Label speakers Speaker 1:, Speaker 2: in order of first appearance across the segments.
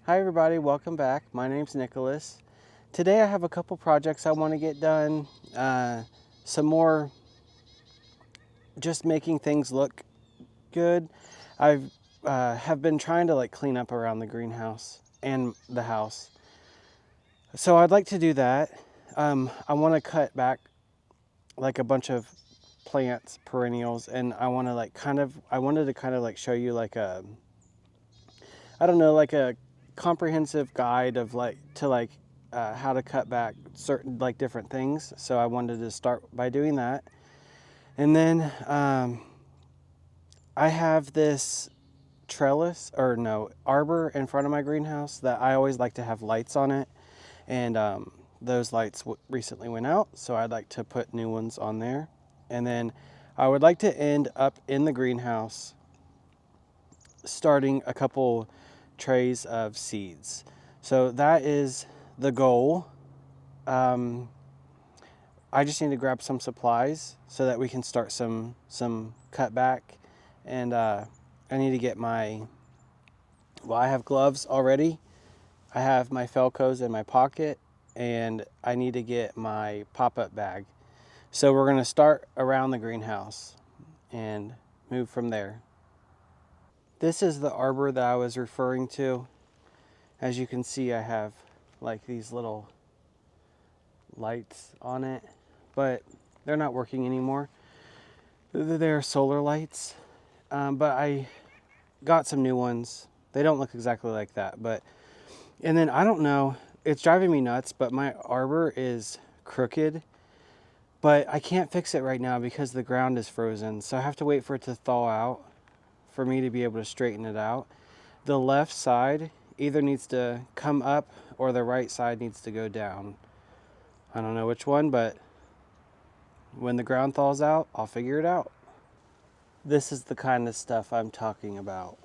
Speaker 1: Hi everybody, welcome back. My name's Nicholas. Today I have a couple projects I want to get done. Some more just making things look good. I have been trying to clean up around the greenhouse and the house. So I'd like to do that. I want to cut back a bunch of plants, perennials, and I want to I wanted to kind of show you a comprehensive guide of how to cut back certain different things. So I wanted to start by doing that. And then I have this arbor in front of my greenhouse that I always like to have lights on it. And those lights recently went out, so I'd like to put new ones on there. And then I would like to end up in the greenhouse starting a couple trays of seeds. So that is the goal. I just need to grab some supplies so that we can start some cutback. And I need to get I have gloves already. I have my Velcros in my pocket, and I need to get my pop-up bag. So we're gonna start around the greenhouse and move from there. This is the arbor that I was referring to. As you can see, I have these little lights on it, but they're not working anymore. They're solar lights, but I got some new ones. They don't look exactly like that, and then I don't know, it's driving me nuts, but my arbor is crooked, but I can't fix it right now because the ground is frozen. So I have to wait for it to thaw out for me to be able to straighten it out. The left side either needs to come up or the right side needs to go down. I don't know which one, but when the ground thaws out, I'll figure it out. This is the kind of stuff I'm talking about.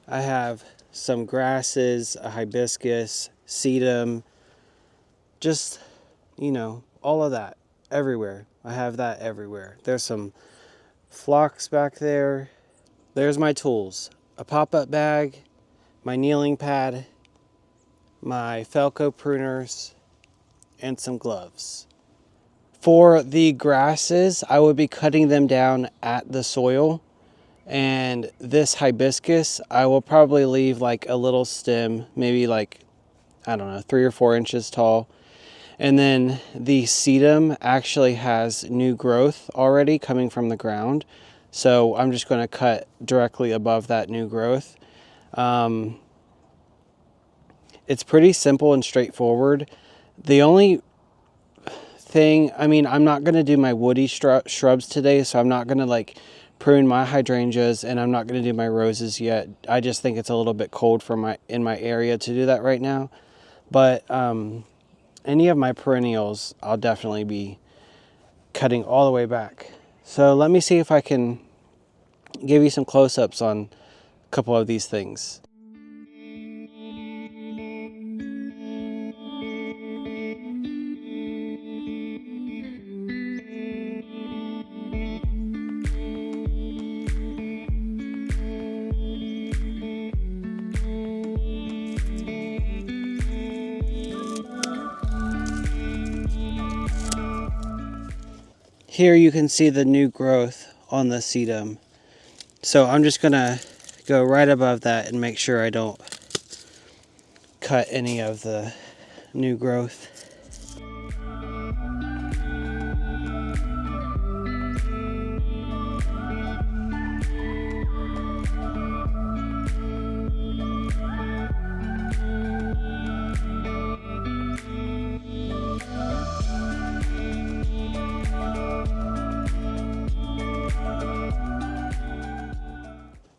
Speaker 1: I have some grasses, a hibiscus, sedum, just, all of that everywhere. I have that everywhere. There's some phlox back there. There's my tools, a pop-up bag, my kneeling pad, my Velcro pruners, and some gloves. For the grasses, I would be cutting them down at the soil. And this hibiscus, I will probably leave a little stem, maybe 3 or 4 inches tall. And then the sedum actually has new growth already coming from the ground. So I'm just going to cut directly above that new growth. It's pretty simple and straightforward. The only thing, I'm not going to do my woody shrubs today, so I'm not going to prune my hydrangeas, and I'm not going to do my roses yet. I just think it's a little bit cold in my area to do that right now. But any of my perennials, I'll definitely be cutting all the way back. So let me see if I can give you some close-ups on a couple of these things. Here you can see the new growth on the sedum. So I'm just gonna go right above that and make sure I don't cut any of the new growth.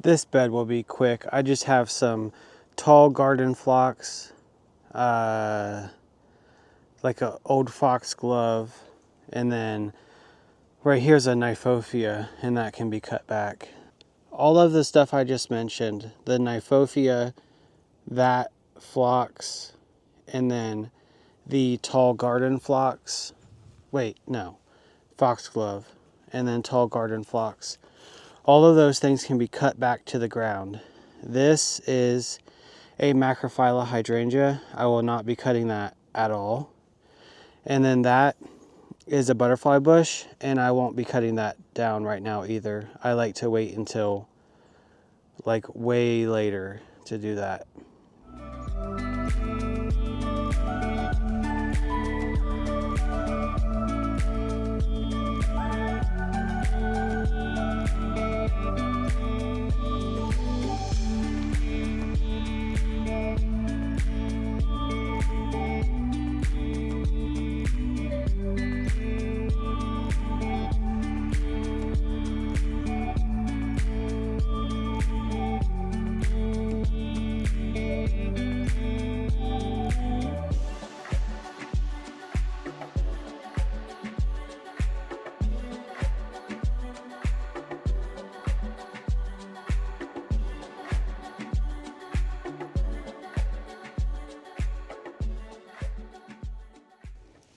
Speaker 1: This bed will be quick. I just have some tall garden phlox, like an old foxglove, and then right here's a Nicholaus, and that can be cut back. All of the stuff I just mentioned, the Nicholaus, that phlox, and then the tall garden phlox, foxglove, and then tall garden phlox. All of those things can be cut back to the ground. This is a macrophylla hydrangea. I will not be cutting that at all. And then that is a butterfly bush, and I won't be cutting that down right now either. I like to wait until like way later to do that.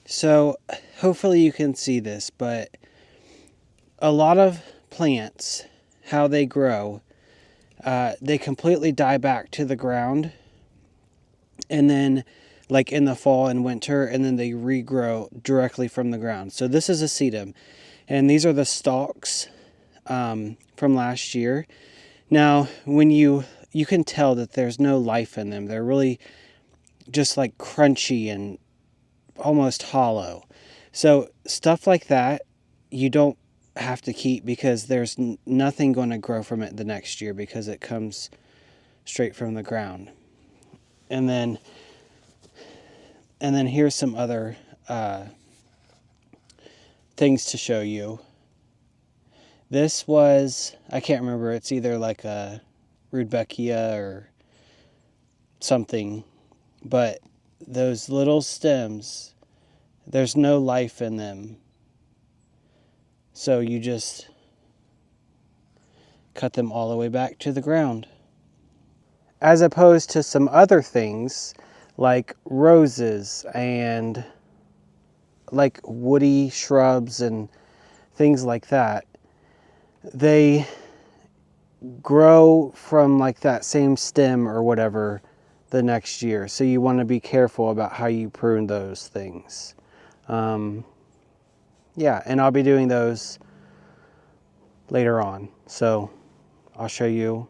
Speaker 1: So hopefully you can see this, but a lot of plants, how they grow, they completely die back to the ground, and then like in the fall and winter, and then they regrow directly from the ground. So this is a sedum, and these are the stalks from last year. Now, when you can tell that there's no life in them. They're really just like crunchy and almost hollow. So stuff like that you don't have to keep, because there's nothing going to grow from it the next year because it comes straight from the ground. And then here's some other things to show you. This was, I can't remember, it's either like a Rudbeckia or something, but those little stems, there's no life in them. So you just cut them all the way back to the ground. As opposed to some other things like roses and like woody shrubs and things like that, they grow from like that same stem or whatever the next year. So you want to be careful about how you prune those things. Yeah, and I'll be doing those later on. So I'll show you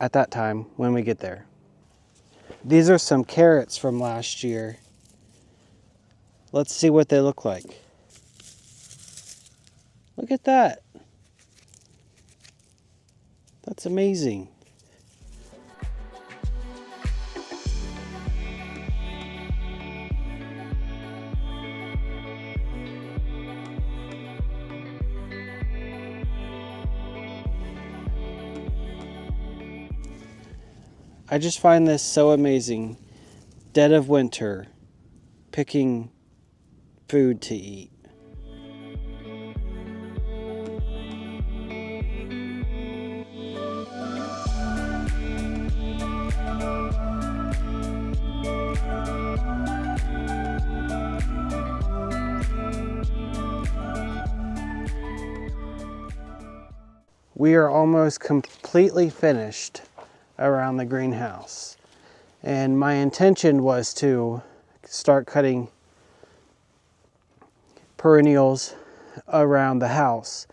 Speaker 1: at that time when we get there. These are some carrots from last year. Let's see what they look like. Look at that. That's amazing. I just find this so amazing. Dead of winter, picking food to eat. We are almost completely finished around the greenhouse, and my intention was to start cutting perennials around the house,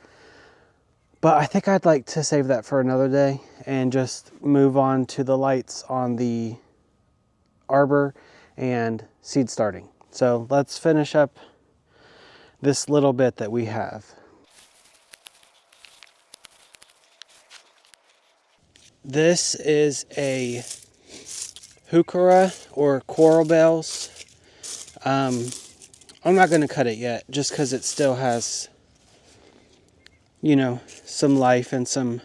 Speaker 1: but I think I'd like to save that for another day and just move on to the lights on the arbor and seed starting. So let's finish up this little bit that we have. This is a heuchera or coral bells. I'm not going to cut it yet just because it still has, you know, some life and some,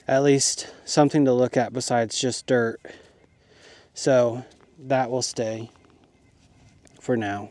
Speaker 1: at least something to look at besides just dirt. So that will stay for now.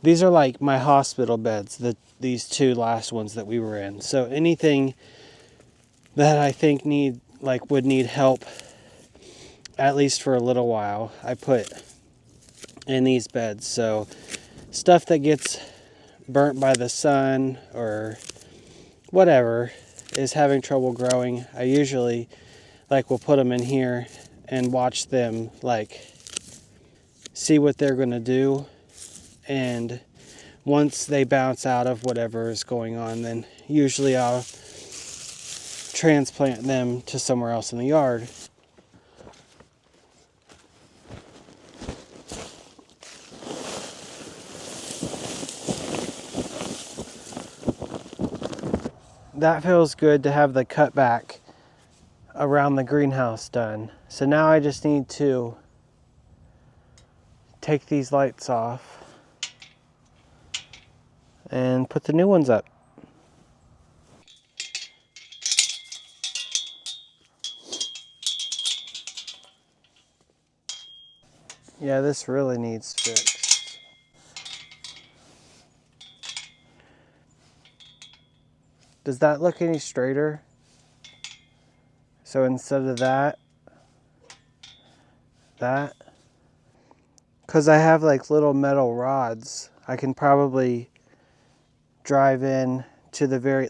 Speaker 1: These are like my hospital beds, these two last ones that we were in. So anything that I think would need help, at least for a little while, I put in these beds. So stuff that gets burnt by the sun or whatever is having trouble growing, I usually will put them in here and watch them, see what they're going to do. And once they bounce out of whatever is going on, then usually I'll transplant them to somewhere else in the yard. That feels good to have the cutback around the greenhouse done. So now I just need to take these lights off and put the new ones up. Yeah, this really needs fixed. Does that look any straighter? So instead of that, because I have little metal rods, I can probably drive in to the very,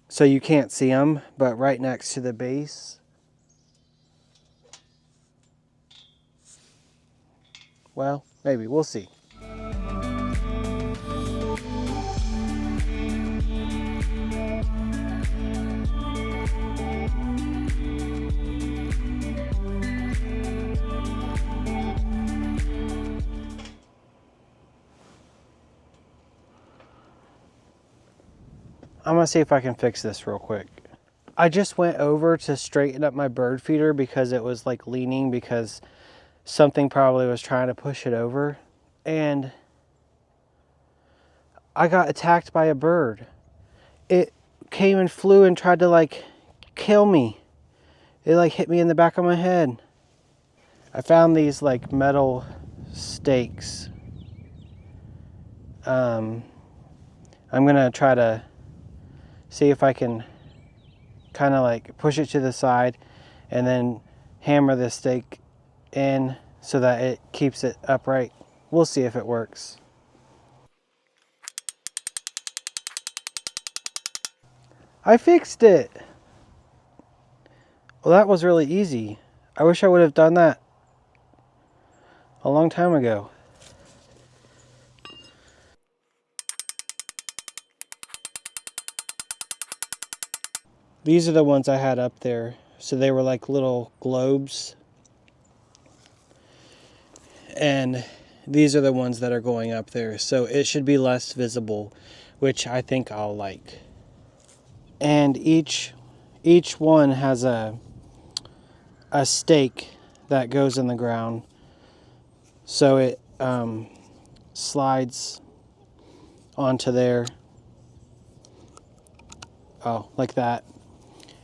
Speaker 1: so you can't see them, but right next to the base. Well, maybe, we'll see. I'm gonna see if I can fix this real quick. I just went over to straighten up my bird feeder because it was leaning because something probably was trying to push it over. And I got attacked by a bird. It came and flew and tried to kill me. It hit me in the back of my head. I found these metal stakes. I'm gonna try to see if I can kind of push it to the side and then hammer the stake in so that it keeps it upright. We'll see if it works. I fixed it. Well, that was really easy. I wish I would have done that a long time ago. These are the ones I had up there. So they were like little globes. And these are the ones that are going up there. So it should be less visible, which I think I'll like. And each one has a stake that goes in the ground. So it slides onto there. Oh, like that.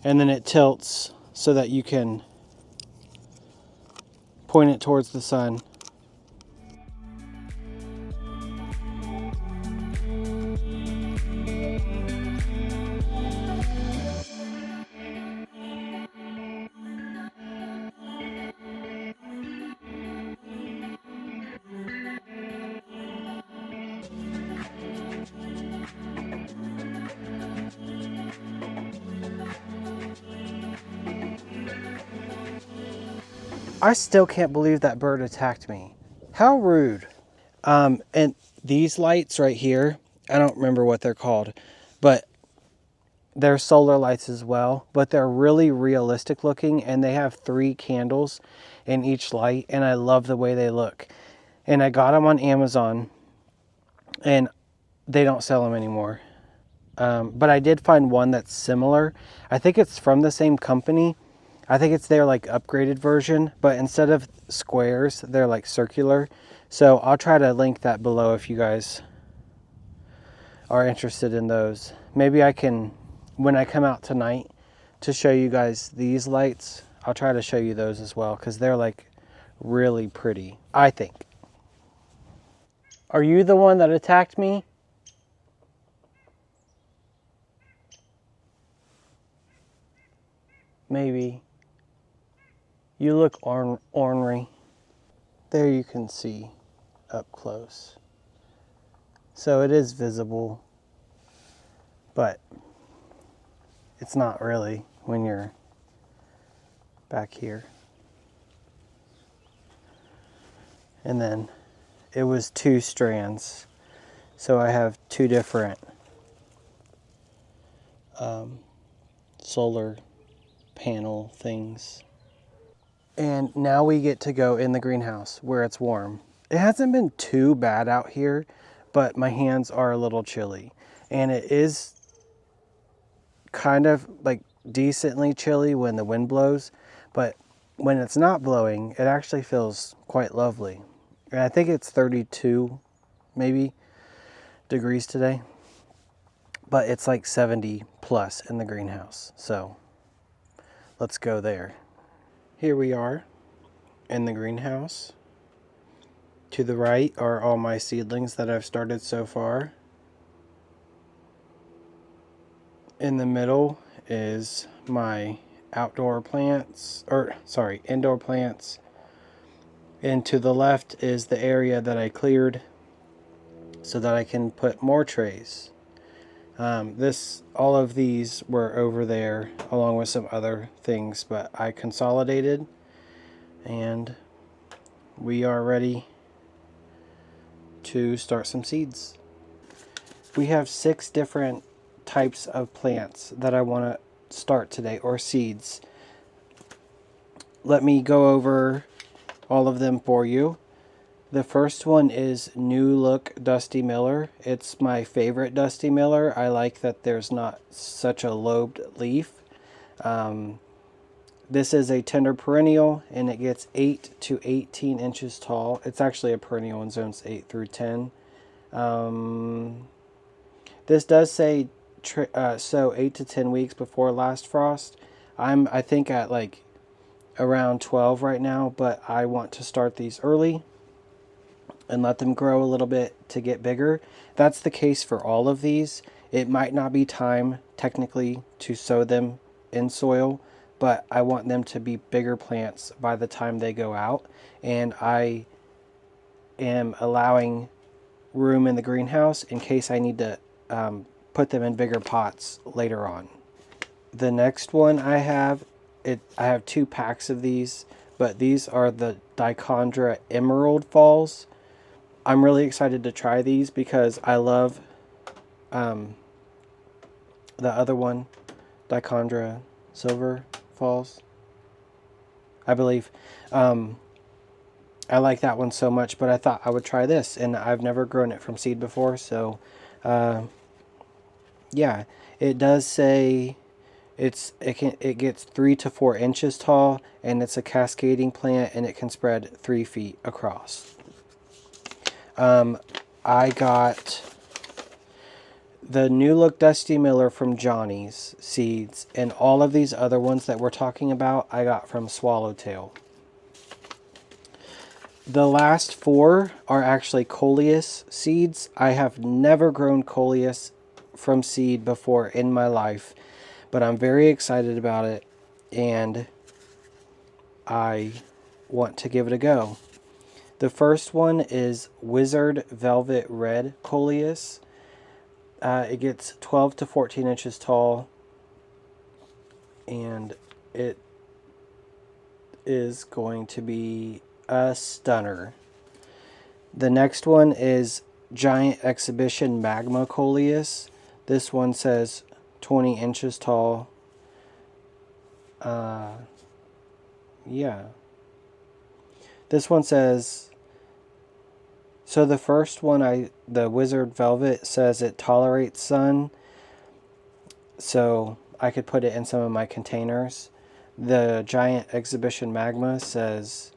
Speaker 1: And then it tilts so that you can point it towards the sun. I still can't believe that bird attacked me. How rude. And these lights right here, I don't remember what they're called, but they're solar lights as well, but they're really realistic looking, and they have 3 candles in each light, and I love the way they look. And I got them on Amazon, and they don't sell them anymore. But I did find one that's similar. I think it's from the same company. I think it's their upgraded version, but instead of squares, they're circular. So I'll try to link that below if you guys are interested in those. Maybe I can, when I come out tonight to show you guys these lights, I'll try to show you those as well, because they're really pretty, I think. Are you the one that attacked me? Maybe. You look ornery. There you can see up close. So it is visible, but it's not really when you're back here. And then it was 2 strands. So I have 2 different solar panel things. And now we get to go in the greenhouse where it's warm. It hasn't been too bad out here, but my hands are a little chilly. And it is kind of like decently chilly when the wind blows, but when it's not blowing, it actually feels quite lovely. And I think it's 32 maybe degrees today, but it's like 70 plus in the greenhouse. So let's go there. Here we are in the greenhouse. To the right are all my seedlings that I've started so far. In the middle is my indoor plants. And to the left is the area that I cleared so that I can put more trays. All of these were over there along with some other things, but I consolidated and we are ready to start some seeds. We have 6 different types of plants that I want to start today, or seeds. Let me go over all of them for you. The first one is New Look Dusty Miller. It's my favorite Dusty Miller. I like that there's not such a lobed leaf. This is a tender perennial and it gets 8 to 18 inches tall. It's actually a perennial in zones 8 through 10. This does say so 8 to 10 weeks before last frost. I think at like around 12 right now, but I want to start these early and let them grow a little bit to get bigger. That's the case for all of these. It might not be time technically to sow them in soil, but I want them to be bigger plants by the time they go out. And I am allowing room in the greenhouse in case I need to put them in bigger pots later on. The next one I have 2 packs of these, but these are the Dichondra Emerald Falls. I'm really excited to try these because I love the other one, Dichondra Silver Falls, I believe. I like that one so much, but I thought I would try this, and I've never grown it from seed before, so yeah, it does say it gets 3 to 4 inches tall, and it's a cascading plant, and it can spread 3 feet across. I got the New Look Dusty Miller from Johnny's Seeds, and all of these other ones that we're talking about I got from Swallowtail. The last 4 are actually Coleus seeds. I have never grown Coleus from seed before in my life, but I'm very excited about it, and I want to give it a go. The first one is Wizard Velvet Red Coleus. It gets 12 to 14 inches tall, and it is going to be a stunner. The next one is Giant Exhibition Magma Coleus. This one says 20 inches tall. Yeah. This one says, so the first one, the Wizard Velvet, says it tolerates sun, so I could put it in some of my containers. The Giant Exhibition Magma says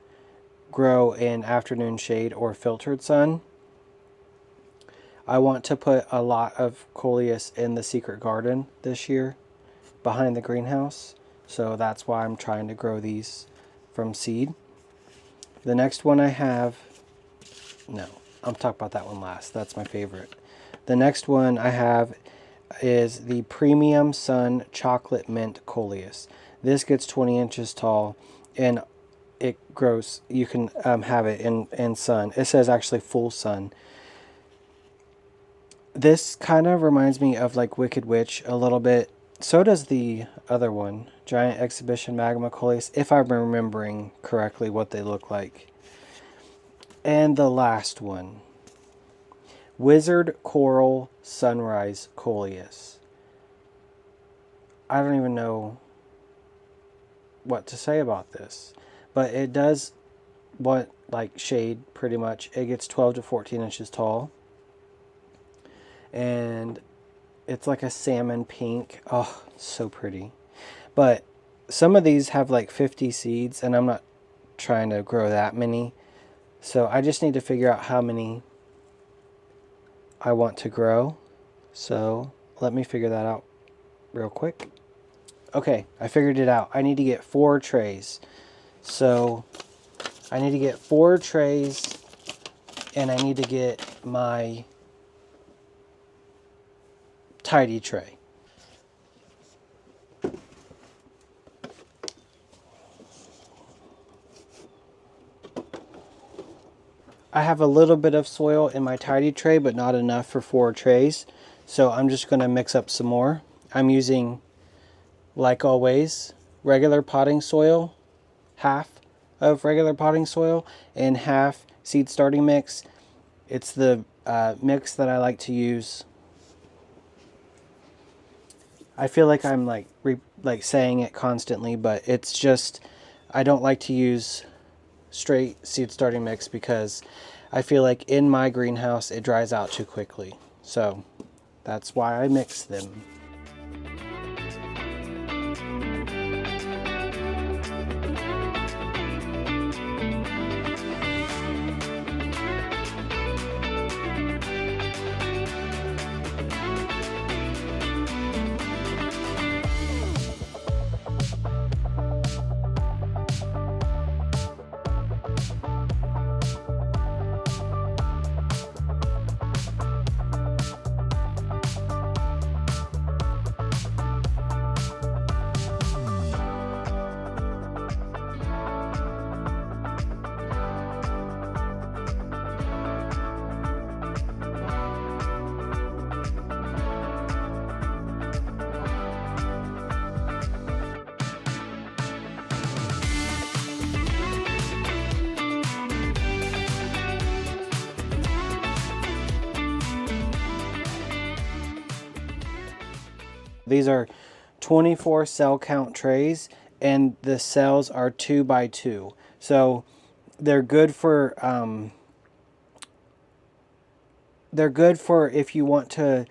Speaker 1: grow in afternoon shade or filtered sun. I want to put a lot of Coleus in the secret garden this year behind the greenhouse, so that's why I'm trying to grow these from seed. The next one I have, no, I'll talk about that one last. That's my favorite. The next one I have is the Premium Sun Chocolate Mint Coleus. This gets 20 inches tall, and it grows. You can have it in sun. It says actually full sun. This kind of reminds me of like Wicked Witch a little bit. So does the other one, Giant Exhibition Magma Coleus, if I'm remembering correctly what they look like. And the last one, Wizard Coral Sunrise Coleus. I don't even know what to say about this, but it does want like shade pretty much. It gets 12 to 14 inches tall, and it's like a salmon pink. Oh, so pretty. But some of these have like 50 seeds, and I'm not trying to grow that many, so I just need to figure out how many I want to grow. So let me figure that out real quick. Okay, I figured it out. I need to get 4 trays. So I need to get 4 trays, and I need to get my tidy tray. I have a little bit of soil in my tidy tray, but not enough for 4 trays. So I'm just going to mix up some more. I'm using, like always, regular potting soil, half of regular potting soil, and half seed starting mix. It's the mix that I like to use. I feel like I'm like saying it constantly, but it's just, I don't like to use straight seed starting mix because I feel like in my greenhouse it dries out too quickly. So that's why I mix them. These are 24 cell count trays, and the cells are 2 by 2. So they're good for if you want to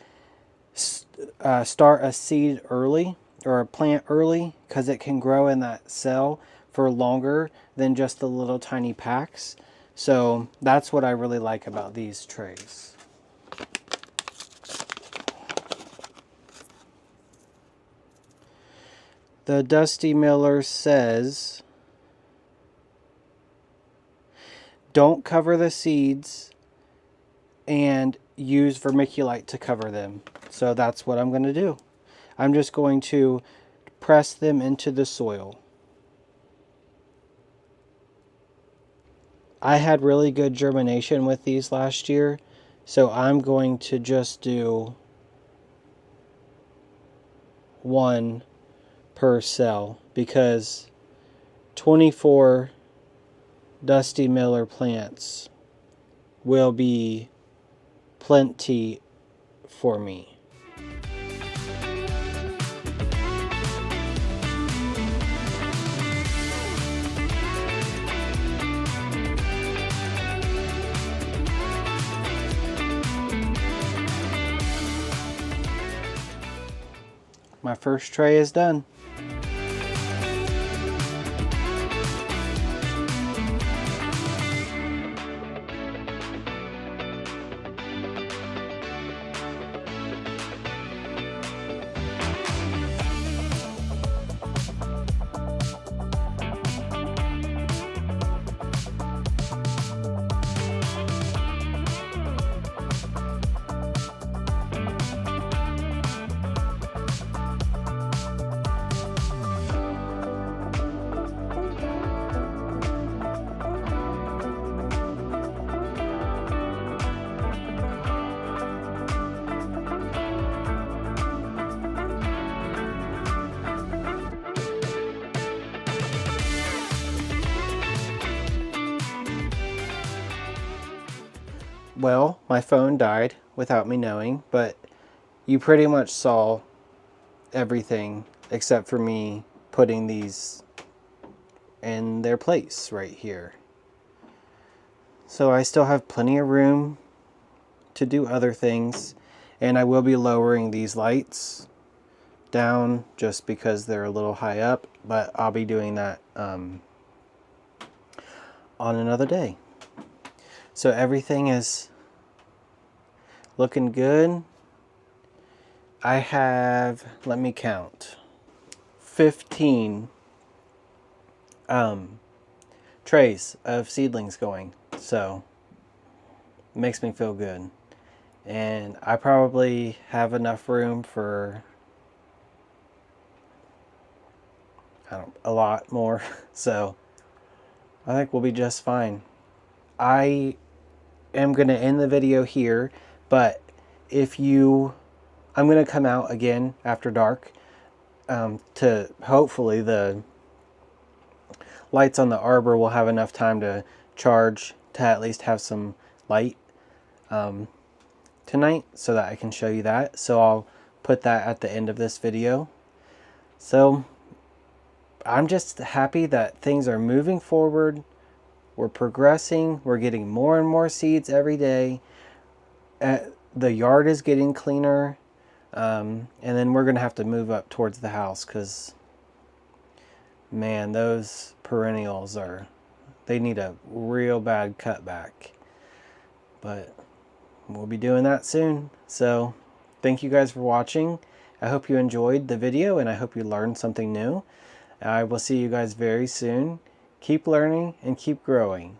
Speaker 1: start a seed early or a plant early, because it can grow in that cell for longer than just the little tiny packs. So that's what I really like about these trays. The Dusty Miller says, don't cover the seeds and use vermiculite to cover them. So that's what I'm going to do. I'm just going to press them into the soil. I had really good germination with these last year, so I'm going to just do 1 per cell, because 24 Dusty Miller plants will be plenty for me. My first tray is done. well, my phone died without me knowing, but you pretty much saw everything except for me putting these in their place right here. So I still have plenty of room to do other things, and I will be lowering these lights down just because they're a little high up, but I'll be doing that on another day. So everything is looking good. I have, let me count, 15 trays of seedlings going, so it makes me feel good. And I probably have enough room for a lot more, so I think we'll be just fine. I am going to end the video here, but I'm going to come out again after dark to hopefully the lights on the arbor will have enough time to charge to at least have some light tonight, so that I can show you that. So I'll put that at the end of this video. So I'm just happy that things are moving forward. We're progressing. We're getting more and more seeds every day. The yard is getting cleaner. And then we're going to have to move up towards the house because, man, those perennials they need a real bad cutback. But we'll be doing that soon. So thank you guys for watching. I hope you enjoyed the video and I hope you learned something new. I will see you guys very soon. Keep learning and keep growing.